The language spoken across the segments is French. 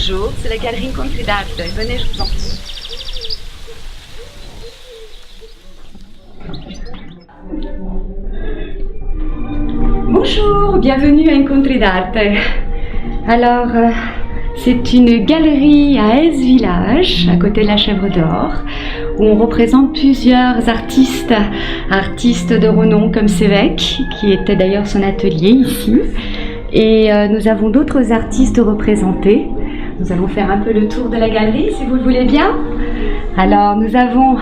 Bonjour, c'est la galerie Incontri d'Arte. Venez, je vous en prie. Bonjour, bienvenue à Incontri d'Arte. Alors, c'est une galerie à Es-Village, à côté de la Chèvre d'Or, où on représente plusieurs artistes de renom comme Sévèque, qui était d'ailleurs son atelier ici. Et nous avons d'autres artistes représentés. Nous allons faire un peu le tour de la galerie, si vous le voulez bien. Alors, nous avons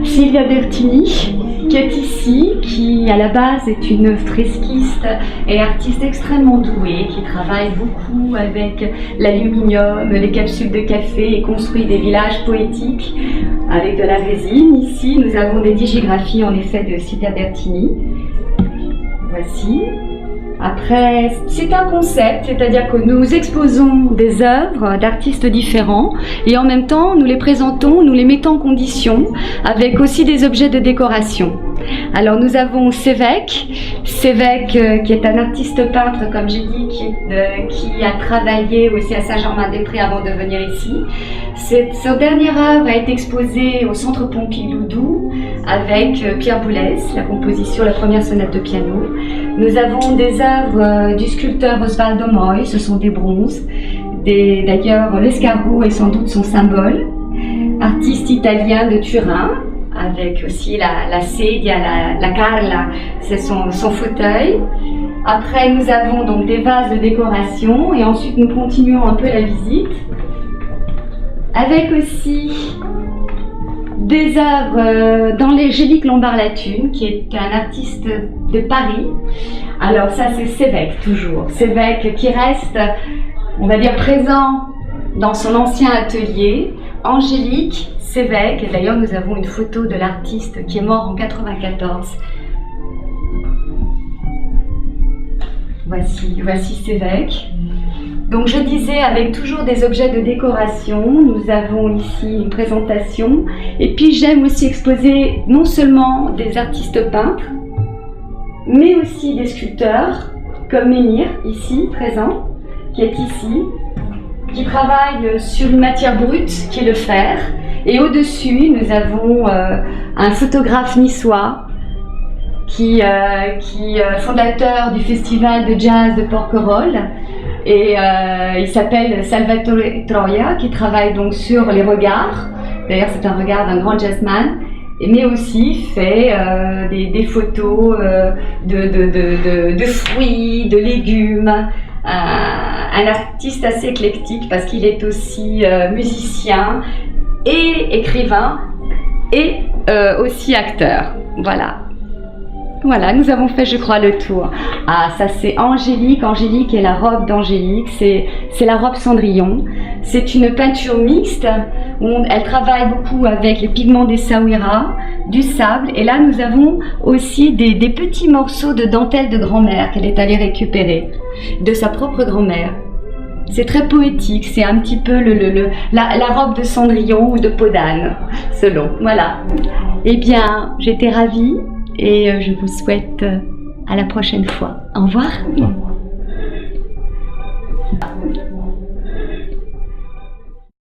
Silvia Bertini, qui est ici, qui à la base est une fresquiste et artiste extrêmement douée, qui travaille beaucoup avec l'aluminium, les capsules de café et construit des villages poétiques avec de la résine. Ici, nous avons des digigraphies en effet de Silvia Bertini. Voici. Après, c'est un concept, c'est-à-dire que nous exposons des œuvres d'artistes différents et en même temps nous les présentons, nous les mettons en condition avec aussi des objets de décoration. Alors nous avons Sévèque qui est un artiste peintre, comme j'ai dit, qui a travaillé aussi à Saint-Germain-des-Prés avant de venir ici. Son dernière œuvre a été exposée au Centre Pompidou avec Pierre Boulez, la composition, la première sonate de piano. Nous avons des œuvres du sculpteur Osvaldo Moi, ce sont des bronzes. D'ailleurs, l'escargot est sans doute son symbole. Artiste italien de Turin, avec aussi la Sedia, la Carla, c'est son fauteuil. Après, nous avons donc des vases de décoration et ensuite nous continuons un peu la visite avec aussi des œuvres d'Angélique Lombard-Latune, qui est un artiste de Paris. Alors ça, c'est Sévèque toujours. Sévèque qui reste, on va dire, présent dans son ancien atelier. Angélique, Sévèque, et d'ailleurs nous avons une photo de l'artiste qui est mort en 94. Voici Sévèque. Donc je disais, avec toujours des objets de décoration, nous avons ici une présentation. Et puis j'aime aussi exposer non seulement des artistes peintres, mais aussi des sculpteurs, comme Menhir, ici, présent, qui est ici, qui travaille sur une matière brute, qui est le fer. Et au-dessus, nous avons un photographe niçois, qui est fondateur du festival de jazz de Porquerolles. Et il s'appelle Salvatore Troia, qui travaille donc sur les regards. D'ailleurs, c'est un regard d'un grand jazzman, mais aussi fait des photos de fruits, de légumes. Un artiste assez éclectique parce qu'il est aussi musicien et écrivain et aussi acteur. Voilà, nous avons fait, je crois, le tour. Ah, ça c'est Angélique. Angélique et la robe d'Angélique, c'est la robe Cendrillon. C'est une peinture mixte où elle travaille beaucoup avec les pigments des Saouira, du sable. Et là, nous avons aussi des petits morceaux de dentelle de grand-mère qu'elle est allée récupérer de sa propre grand-mère. C'est très poétique, c'est un petit peu la robe de Cendrillon ou de peau d'âne, selon. Voilà. Eh bien, j'étais ravie. Et je vous souhaite à la prochaine fois. Au revoir.